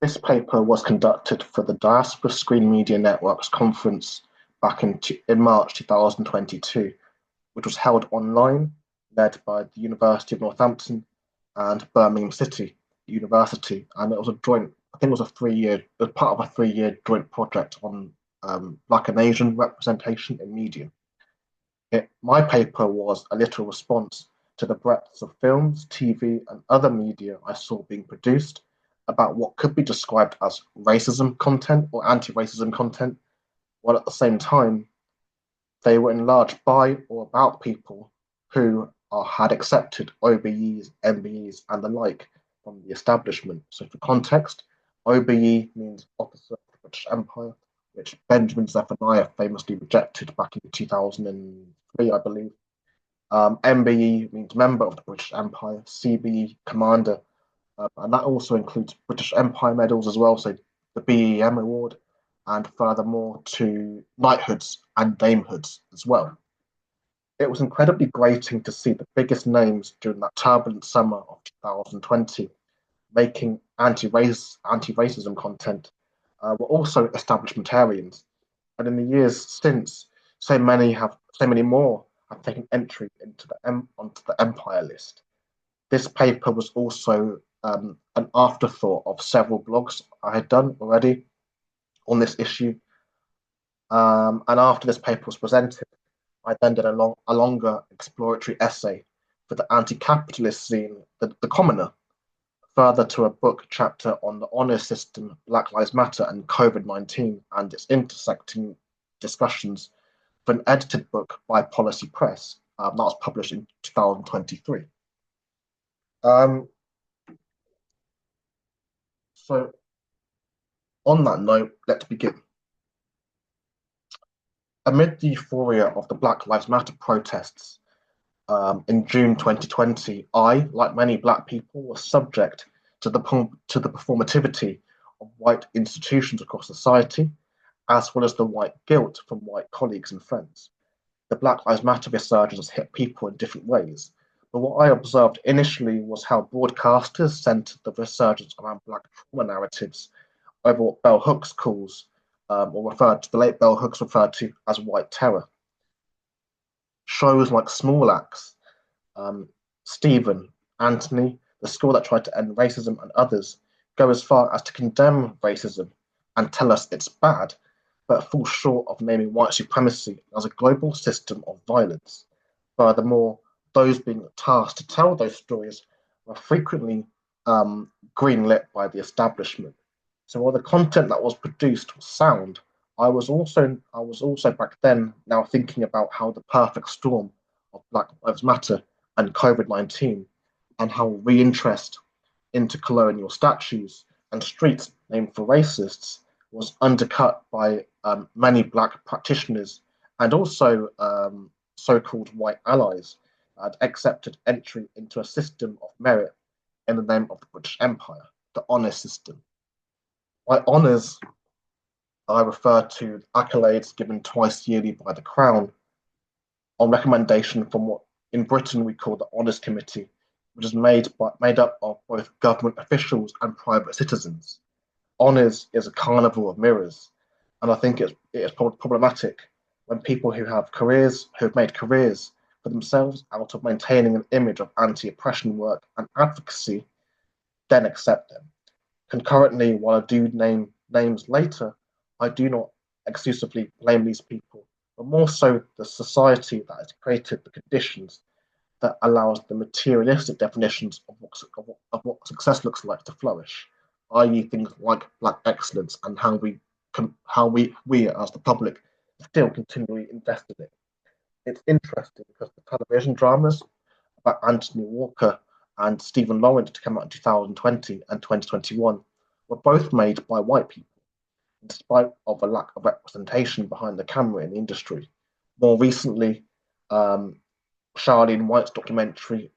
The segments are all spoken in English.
This paper was conducted for the Diaspora Screen Media Network's conference back in March 2022, which was held online, led by the University of Northampton and Birmingham City University. And it was a joint, I think it was a 3 year, it was part of a 3 year joint project on Black and Asian representation in media. My paper was a little response to the breadth of films, TV, and other media I saw being produced about what could be described as racism content or anti-racism content, while at the same time they were enlarged by or about people who had accepted OBEs, MBEs, and the like from the establishment. So, for context, OBE means Officer of the British Empire, which Benjamin Zephaniah famously rejected back in 2003, I believe. MBE means Member of the British Empire, CBE, Commander, and that also includes British Empire medals as well, so the BEM award, and furthermore to knighthoods and damehoods as well. It was incredibly grating to see the biggest names during that turbulent summer of 2020 making anti-racism content were also establishmentarians, and in the years since, so many more have taken entry onto the Empire list. This paper was also an afterthought of several blogs I had done already on this issue. And after this paper was presented, I then did a longer exploratory essay for the anti-capitalist scene, the commoner, further to a book chapter on the honours system, Black Lives Matter, and COVID-19 and its intersecting discussions for an edited book by Policy Press that was published in 2023. So on that note, let's begin. Amid the euphoria of the Black Lives Matter protests in June 2020, I, like many Black people, was subject to the performativity of white institutions across society, as well as the white guilt from white colleagues and friends. The Black Lives Matter resurgence hit people in different ways, but what I observed initially was how broadcasters centered the resurgence around Black trauma narratives over what Bell Hooks calls, or the late Bell Hooks referred to as white terror. Shows like Small Axe, Stephen, Anthony, The School That Tried to End Racism, and others go as far as to condemn racism and tell us it's bad, but fall short of naming white supremacy as a global system of violence. Furthermore, those being tasked to tell those stories were frequently greenlit by the establishment. So while the content that was produced was sound, I was also back then now thinking about how the perfect storm of Black Lives Matter and COVID-19 and how reinterest into colonial statues and streets named for racists was undercut by many Black practitioners and also so-called white allies had accepted entry into a system of merit in the name of the British Empire, the honours system. By honours, I refer to accolades given twice yearly by the Crown on recommendation from what in Britain we call the Honours Committee, which is made up of both government officials and private citizens. Honours is a carnival of mirrors, and I think it is problematic when people who have made careers for themselves out of maintaining an image of anti-oppression work and advocacy, then accept them. Concurrently, while I do name names later, I do not exclusively blame these people, but more so the society that has created the conditions that allows the materialistic definitions of what success looks like to flourish, i.e. things like Black excellence and how we as the public still continually invest in it. It's interesting because the television dramas about Anthony Walker and Stephen Lawrence to come out in 2020 and 2021 were both made by white people, in spite of a lack of representation behind the camera in the industry. More recently, Charlene White's documentary,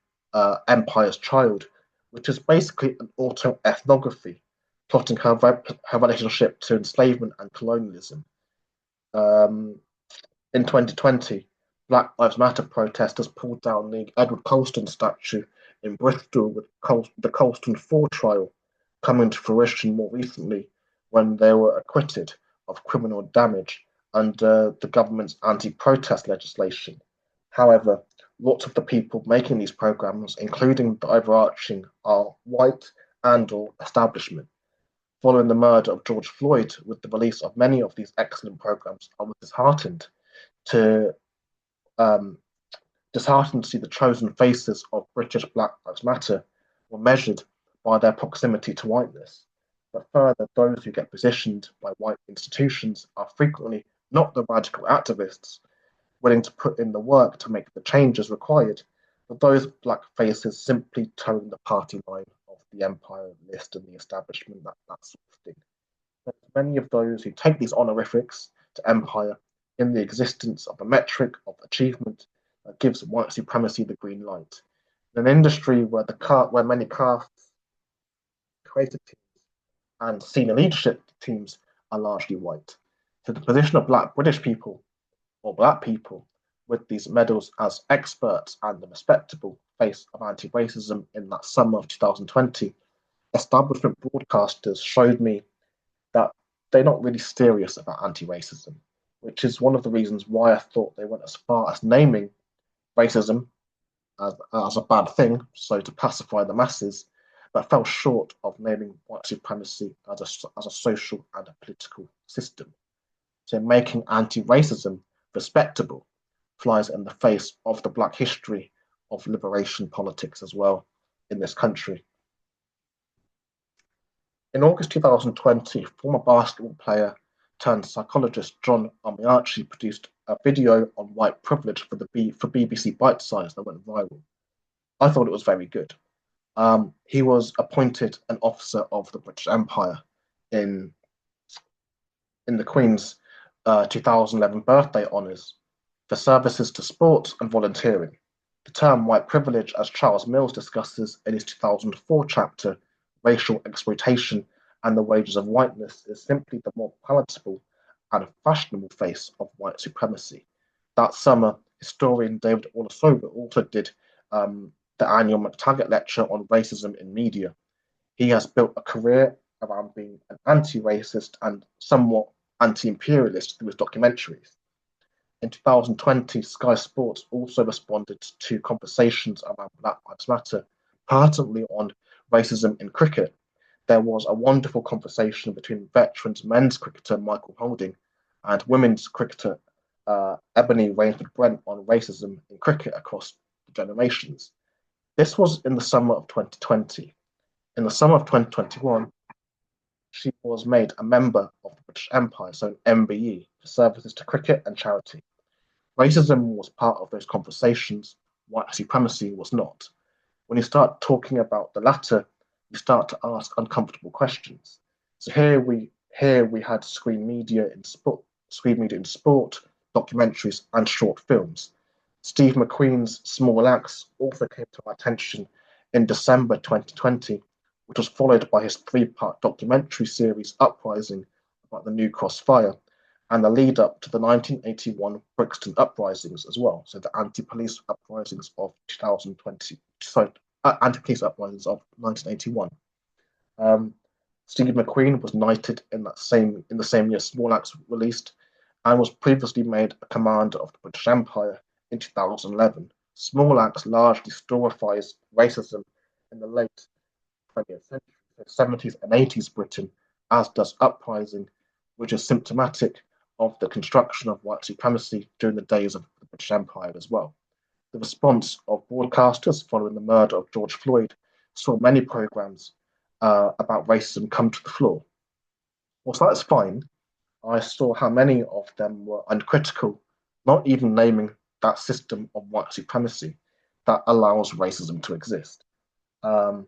Empire's Child, which is basically an autoethnography plotting her relationship to enslavement and colonialism. In 2020, Black Lives Matter protesters pulled down the Edward Colston statue in Bristol with the Colston 4 trial coming to fruition more recently when they were acquitted of criminal damage under the government's anti-protest legislation. However, lots of the people making these programs, including the overarching, are white and/or establishment. Following the murder of George Floyd, with the release of many of these excellent programs, I was to um, disheartened to see the chosen faces of British Black Lives Matter were measured by their proximity to whiteness. But further, those who get positioned by white institutions are frequently not the radical activists willing to put in the work to make the changes required, but those black faces simply toeing the party line of the empire list and the establishment, that sort of thing. There's many of those who take these honorifics to empire in the existence of a metric of achievement that gives white supremacy the green light. In an industry where many castes, creative teams, and senior leadership teams are largely white. So the position of black British people or black people with these medals as experts and the respectable face of anti-racism in that summer of 2020, establishment broadcasters showed me that they're not really serious about anti-racism, which is one of the reasons why I thought they went as far as naming racism as a bad thing, so to pacify the masses, but fell short of naming white supremacy as a social and a political system. So making anti-racism respectable flies in the face of the black history of liberation politics as well in this country. In August 2020, former basketball player turned psychologist John Armiachi produced a video on white privilege for BBC Bitesize that went viral. I thought it was very good. He was appointed an officer of the British Empire in the Queen's 2011 birthday honours for services to sport and volunteering. The term white privilege, as Charles Mills discusses in his 2004 chapter, Racial Exploitation and the Wages of Whiteness, is simply the more palatable and fashionable face of white supremacy. That summer, historian David Olusoga also did the annual McTaggart Lecture on Racism in Media. He has built a career around being an anti-racist and somewhat anti-imperialist through his documentaries. In 2020, Sky Sports also responded to conversations around Black Lives Matter, pertinently on racism in cricket. There was a wonderful conversation between veterans men's cricketer Michael Holding and women's cricketer Ebony Rainford-Brent on racism in cricket across the generations. This was in the summer of 2020. In the summer of 2021, she was made a member of the British Empire, so an MBE, for services to cricket and charity. Racism was part of those conversations, white supremacy was not. When you start talking about the latter, you start to ask uncomfortable questions. So here we had screen media in sport, documentaries, and short films. Steve McQueen's Small Axe also came to our attention in December 2020, which was followed by his three-part documentary series Uprising about the New Cross fire, and the lead up to the 1981 Brixton uprisings as well. So the anti-police uprisings of 2020, anti-police uprisings of 1981. Steve McQueen was knighted in the same year Small Axe released, and was previously made a commander of the British Empire in 2011. Small Axe largely glorifies racism in the late 20th century, so 70s and 80s Britain, as does Uprising, which is symptomatic of the construction of white supremacy during the days of the British Empire as well. The response of broadcasters following the murder of George Floyd saw many programs about racism come to the floor. Whilst that's fine, I saw how many of them were uncritical, not even naming that system of white supremacy that allows racism to exist. Further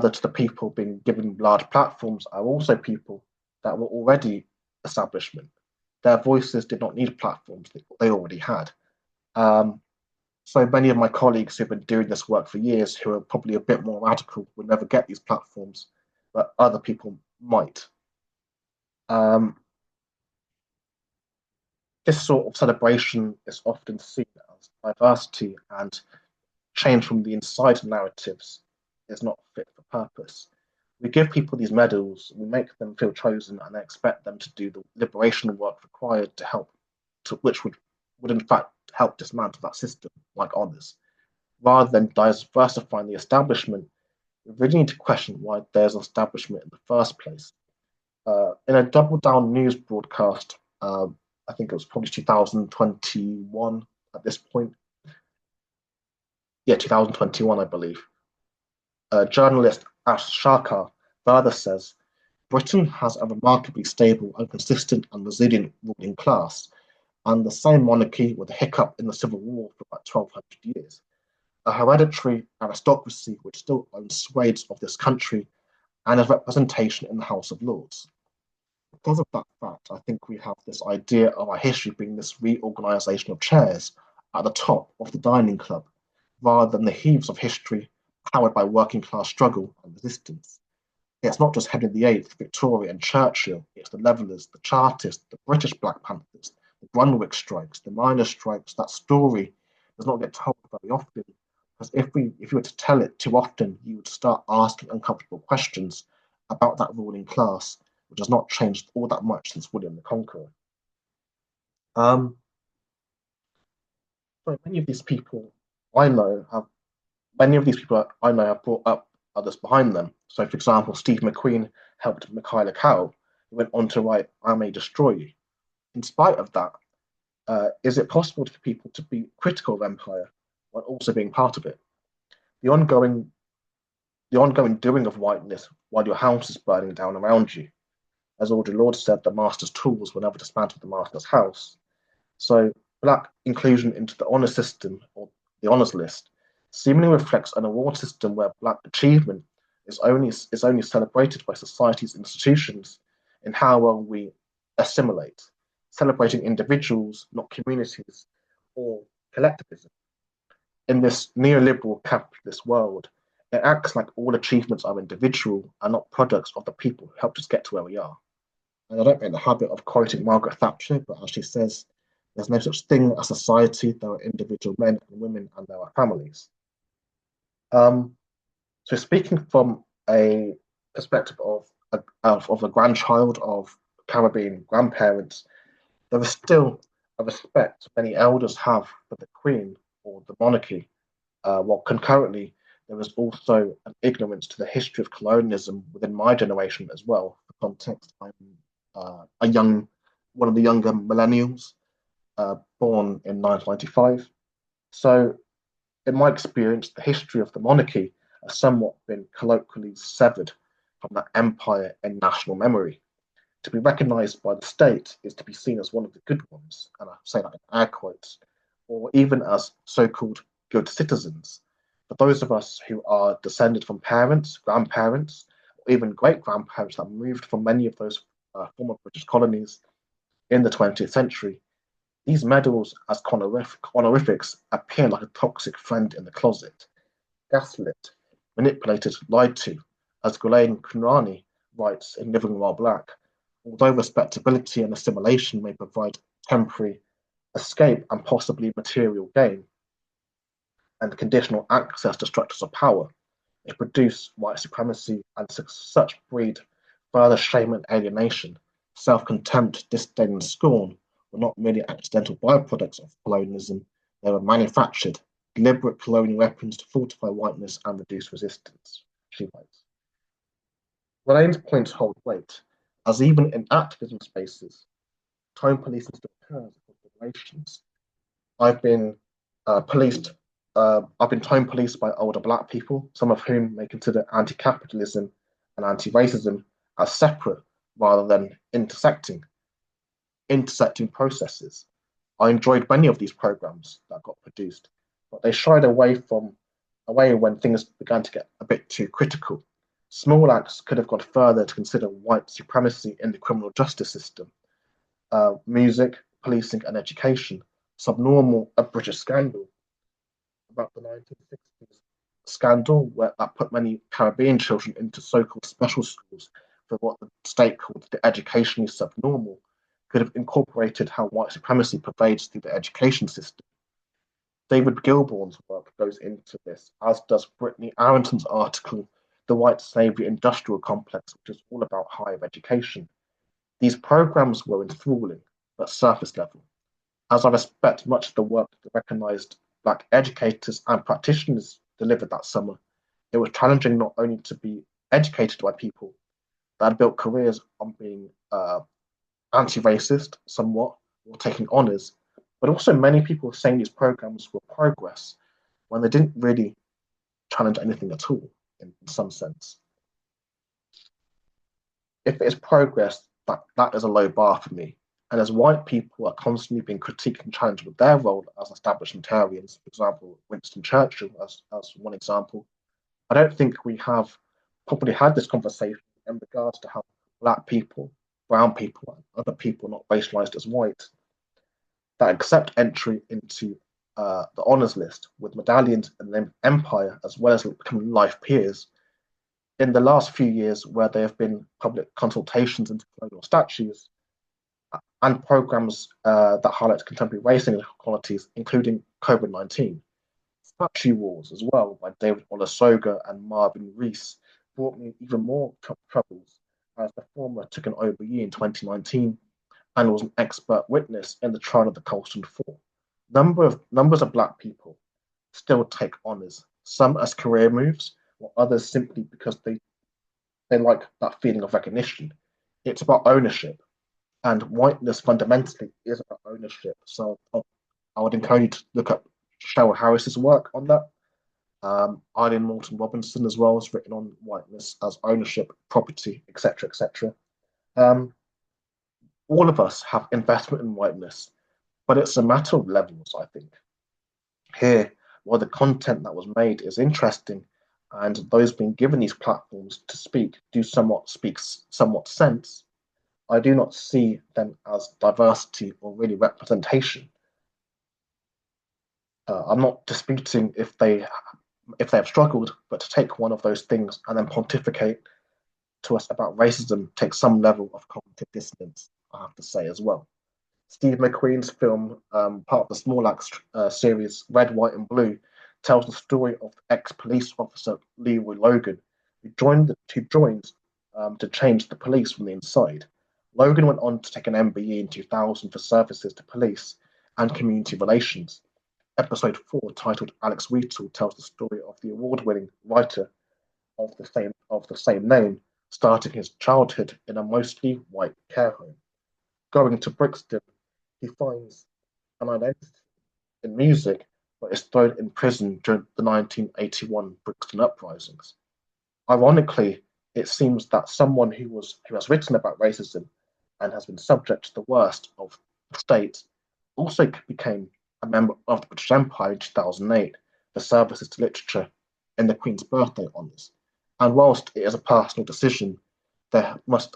to the people being given large platforms are also people that were already establishment. Their voices did not need platforms, they already had. So many of my colleagues who've been doing this work for years, who are probably a bit more radical, would never get these platforms, but other people might. This sort of celebration is often seen as diversity, and change from the inside narratives is not fit for purpose. We give people these medals, we make them feel chosen, and then expect them to do the liberation work required to help, which would in fact help dismantle that system, like honours. Rather than diversifying the establishment, we really need to question why there's an establishment in the first place. In a Double Down news broadcast, I think it was probably 2021 at this point. Yeah, 2021, I believe. Journalist Ash Sharkar further says Britain has a remarkably stable and consistent and resilient ruling class, and the same monarchy with a hiccup in the Civil War for about 1200 years. A hereditary aristocracy which still owns swathes of this country and has representation in the House of Lords. Because of that fact, I think we have this idea of our history being this reorganisation of chairs at the top of the dining club, rather than the heaves of history powered by working class struggle and resistance. It's not just Henry VIII, Victoria, and Churchill, it's the Levellers, the Chartists, the British Black Panthers, the Brunswick strikes, the miners' strikes. That story does not get told very often, because if you were to tell it too often, you would start asking uncomfortable questions about that ruling class, which has not changed all that much since William the Conqueror. So many of these people I know have brought up others behind them. So, for example, Steve McQueen helped Michaela Cow, who went on to write "I May Destroy You." In spite of that, is it possible for people to be critical of empire while also being part of it? The ongoing doing of whiteness while your house is burning down around you. As Audre Lorde said, the master's tools will never dismantle the master's house. So black inclusion into the honour system or the honours list seemingly reflects an award system where black achievement is only celebrated by society's institutions in how well we assimilate, celebrating individuals, not communities, or collectivism. In this neoliberal capitalist world, it acts like all achievements are individual and not products of the people who helped us get to where we are. And I don't make the habit of quoting Margaret Thatcher, but as she says, there's no such thing as society. There are individual men and women, and there are families. So, speaking from a perspective of a grandchild of Caribbean grandparents, there is still a respect many elders have for the Queen or the monarchy, while concurrently there is also an ignorance to the history of colonialism within my generation as well. For context, I'm one of the younger millennials, born in 1995. So, in my experience, the history of the monarchy has somewhat been colloquially severed from that empire in national memory. To be recognised by the state is to be seen as one of the good ones, and I say that in air quotes, or even as so-called good citizens. For those of us who are descended from parents, grandparents, or even great-grandparents that moved from many of those former British colonies in the 20th century, these medals as honorifics appear like a toxic friend in the closet, gaslit, manipulated, lied to, as Ghislaine Kunrani writes in Living While Black. Although respectability and assimilation may provide temporary escape and possibly material gain, and conditional access to structures of power, they produce white supremacy and such breed further shame and alienation. Self-contempt, disdain, and scorn were not merely accidental byproducts of colonialism, they were manufactured, deliberate colonial weapons to fortify whiteness and reduce resistance, she writes. Relaine's points hold weight, as even in activism spaces, time policing still occurs across generations. I've been time policed by older black people, some of whom may consider anti-capitalism and anti-racism as separate rather than intersecting processes. I enjoyed many of these programs that got produced, but they shied away when things began to get a bit too critical. Small acts could have gone further to consider white supremacy in the criminal justice system, music, policing, and education. Subnormal, a British scandal about the 1960s scandal that put many Caribbean children into so-called special schools for what the state called the educationally subnormal, could have incorporated how white supremacy pervades through the education system. David Gilbourne's work goes into this, as does Brittany Arrington's article, the white slavery industrial complex, which is all about higher education. These programs were enthralling, but surface level. As I respect much of the work that recognized Black educators and practitioners delivered that summer, it was challenging not only to be educated by people that had built careers on being anti-racist somewhat or taking honours, but also many people saying these programs were progress when they didn't really challenge anything at all in some sense. If it is progress, that is a low bar for me. And as white people are constantly being critiqued and challenged with their role as establishmentarians, for example, Winston Churchill as one example, I don't think we have probably had this conversation in regards to how Black people, brown people, and other people not racialized as white that accept entry into the honours list with medallions and the empire, as well as becoming life peers. In the last few years, where there have been public consultations into colonial statues and programs that highlight contemporary race inequalities, including COVID-19. Statue Wars as well by David Olusoga and Marvin Rees brought me even more troubles as the former took an OBE in 2019 and was an expert witness in the trial of the Colston Four. Numbers of Black people still take honours, some as career moves, while others simply because they like that feeling of recognition. It's about ownership, and whiteness fundamentally is about ownership. So I would encourage you to look at Cheryl Harris's work on that. Eileen Moulton Robinson as well has written on whiteness as ownership, property, etc., etc. All of us have investment in whiteness, but it's a matter of levels, I think. Here, while the content that was made is interesting, and those being given these platforms to speak do somewhat sense, I do not see them as diversity or really representation. I'm not disputing if they have struggled, but to take one of those things and then pontificate to us about racism takes some level of cognitive dissonance, I have to say as well. Steve McQueen's film, part of the Small Axe series, Red, White, and Blue, tells the story of ex-police officer Leroy Logan, who joined to change the police from the inside. Logan went on to take an MBE in 2000 for services to police and community relations. Episode 4, titled Alex Wheatle, tells the story of the award-winning writer of the same name, starting his childhood in a mostly white care home. Going to Brixton, he finds an identity in music, but is thrown in prison during the 1981 Brixton uprisings. Ironically, it seems that someone who has written about racism and has been subject to the worst of the state also became a member of the British Empire in 2008 for services to literature in the Queen's Birthday Honours. And whilst it is a personal decision, there must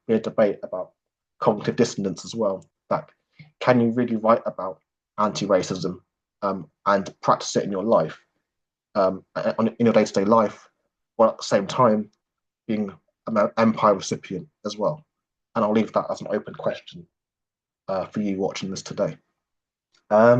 be a debate about cognitive dissonance as well. That can you really write about anti-racism and practice it in your life, in your day-to-day life, while at the same time being an Empire recipient as well? And I'll leave that as an open question for you watching this today. As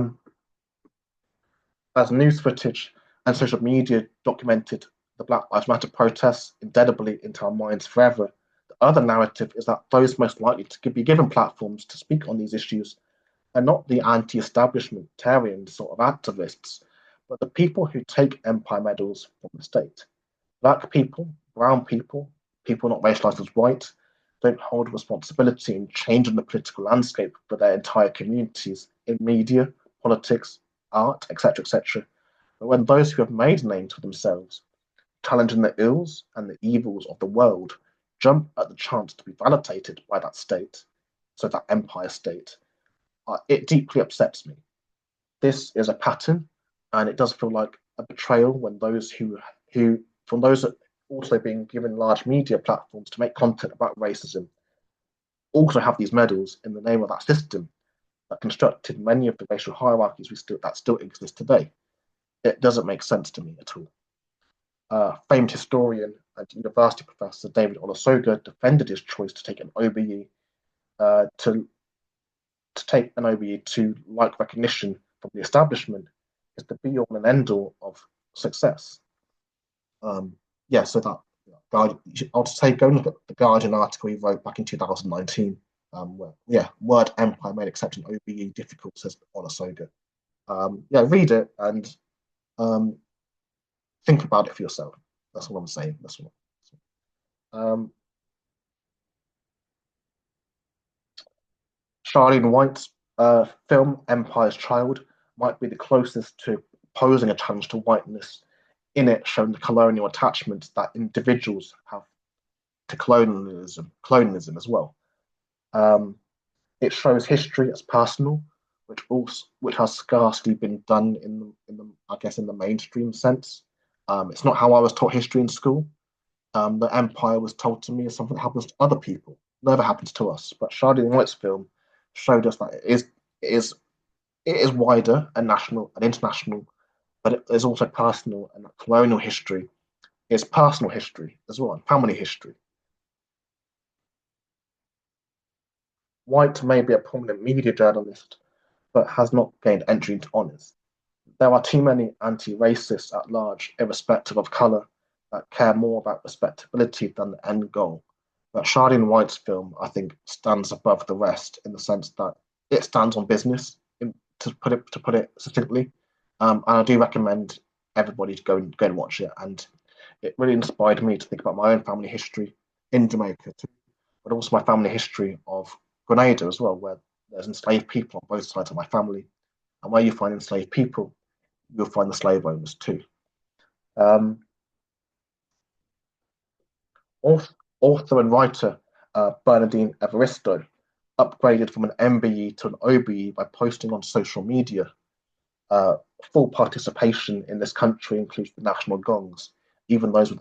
news footage and social media documented the Black Lives Matter protests indelibly into our minds forever, the other narrative is that those most likely to be given platforms to speak on these issues are not the anti-establishmentarian sort of activists, but the people who take empire medals from the state. Black people, brown people, people not racialized as white, don't hold responsibility in changing the political landscape for their entire communities in media, politics, art, etc., etc. But when those who have made names for themselves, challenging the ills and the evils of the world, jump at the chance to be validated by that state, so that empire state, it deeply upsets me. This is a pattern, and it does feel like a betrayal when those from those that also being given large media platforms to make content about racism, also have these medals in the name of that system that constructed many of the racial hierarchies that still exist today. It doesn't make sense to me at all. Famed historian and university professor David Olusoga defended his choice to take an OBE to like recognition from the establishment is the be all and end all of success. yeah, so that Guardian, I'll just say go and look at the Guardian article he wrote back in 2019. Where, yeah, word empire made accepting OBE difficult, says Olusoga. Yeah, read it and um, think about it for yourself. That's what I'm saying. That's what. Um, Charlene White's film Empire's Child might be the closest to posing a challenge to whiteness, in it showing the colonial attachment that individuals have to colonialism as well. Um, it shows history as personal, which has scarcely been done in the I guess in the mainstream sense. It's not how I was taught history in school. The empire was told to me as something that happens to other people, never happens to us. But Charlene White's film showed us that it is wider and national and international, but it is also personal, and that colonial history is personal history as well, and family history. White may be a prominent media journalist, but has not gained entry into honours. There are too many anti-racists at large, irrespective of colour, that care more about respectability than the end goal. But Charlene White's film, I think, stands above the rest in the sense that it stands on business, to put it succinctly. And I do recommend everybody to go and watch it. And it really inspired me to think about my own family history in Jamaica too, but also my family history of Grenada as well, where there's enslaved people on both sides of my family. And where you find enslaved people, you'll find the slave owners too. Um, author and writer Bernardine Evaristo upgraded from an MBE to an OBE by posting on social media. Full participation in this country includes the national gongs, even those with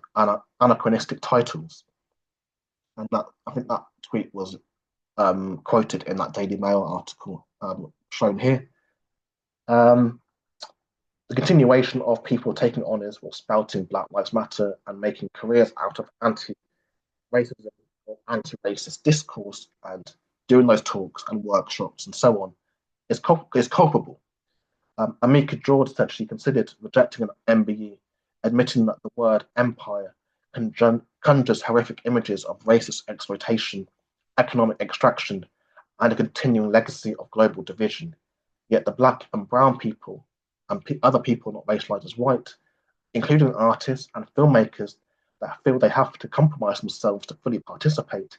anachronistic titles. And that I think that tweet was quoted in that Daily Mail article shown here. Um, the continuation of people taking honours while spouting Black Lives Matter and making careers out of anti-racism or anti-racist discourse and doing those talks and workshops and so on is culpable. Amika George said she considered rejecting an MBE, admitting that the word empire conjures horrific images of racist exploitation, economic extraction, and a continuing legacy of global division. Yet the black and brown people and other people not racialized as white, including artists and filmmakers that feel they have to compromise themselves to fully participate,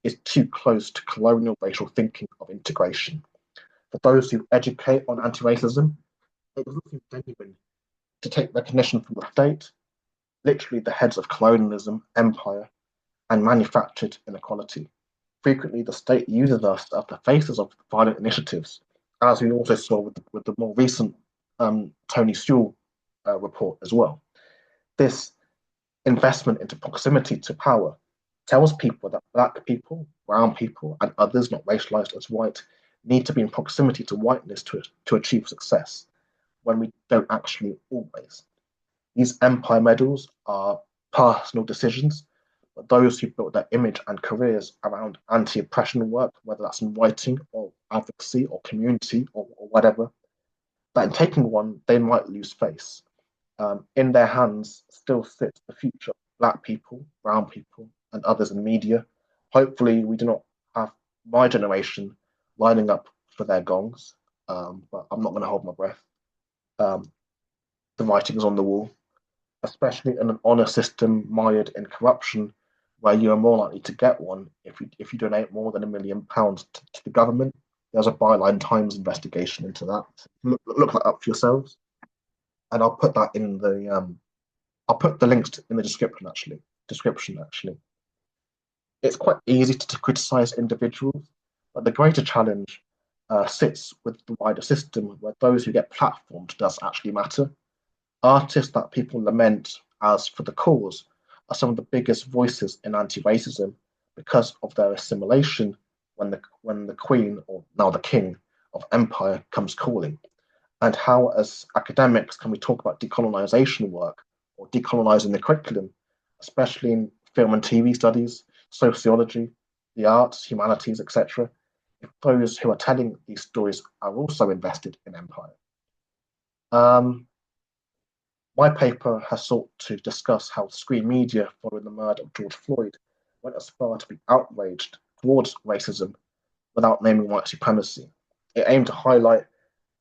is too close to colonial racial thinking of integration. For those who educate on anti-racism, it doesn't seem genuine to take recognition from the state, literally the heads of colonialism, empire, and manufactured inequality. Frequently, the state uses us as the faces of violent initiatives, as we also saw with the more recent Tony Sewell report as well. This investment into proximity to power tells people that black people, brown people, and others not racialized as white need to be in proximity to whiteness to achieve success, when we don't actually always. These empire medals are personal decisions, but those who built their image and careers around anti oppression work, whether that's in writing or advocacy or community or whatever, that in taking one, they might lose face. In their hands still sits the future of Black people, brown people, and others in media. Hopefully, we do not have my generation lining up for their gongs, but I'm not going to hold my breath. Um, the writing is on the wall, especially in an honour system mired in corruption, where you are more likely to get one if you donate more than £1 million to the government. There's a Byline Times investigation into that. Look that up for yourselves, and I'll put the links in the description. Actually, it's quite easy to criticize individuals, but the greater challenge sits with the wider system, where those who get platformed does actually matter. Artists that people lament as for the cause are some of the biggest voices in anti-racism because of their assimilation when the queen, or now the king, of empire comes calling. And how, as academics, can we talk about decolonization work or decolonizing the curriculum, especially in film and TV studies, sociology, the arts, humanities, etc., if those who are telling these stories are also invested in empire? Um, My paper has sought to discuss how screen media following the murder of George Floyd went as far to be outraged towards racism without naming white supremacy. It aimed to highlight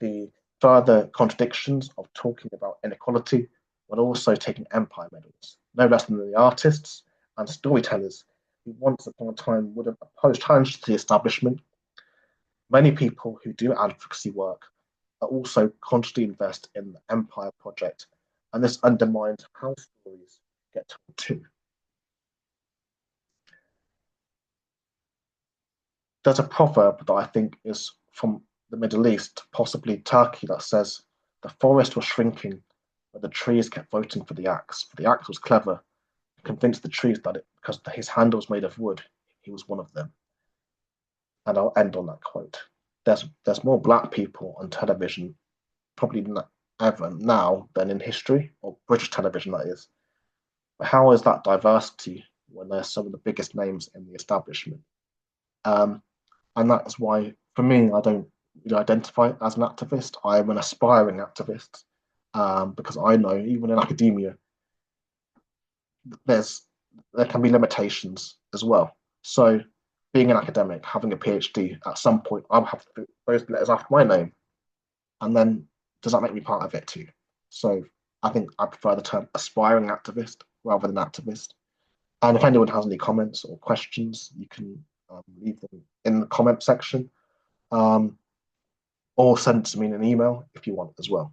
the further contradictions of talking about inequality while also taking empire medals, no less than the artists and storytellers who once upon a time would have opposed challenge to the establishment. Many people who do advocacy work are also consciously invest in the empire project, and this undermines how stories get told too. There's a proverb that I think is from the Middle East, possibly Turkey, that says the forest was shrinking, but the trees kept voting for the axe. For the axe was clever, convinced the trees that it because his handle was made of wood, he was one of them. And I'll end on that quote. There's more black people on television, probably not ever now than in history, or British television that is. But how is that diversity when there's some of the biggest names in the establishment? Um, and that's why, for me, I don't really identify as an activist. I am an aspiring activist because I know even in academia, there's there can be limitations as well. So, being an academic, having a PhD, at some point, I'll have to those letters after my name, and then does that make me part of it too? So, I think I prefer the term aspiring activist rather than activist. And if anyone has any comments or questions, you can leave them in the comment section. Um, or send to me in an email if you want as well.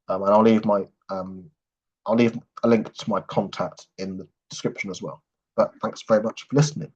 And I'll leave a link to my contact in the description as well. But thanks very much for listening.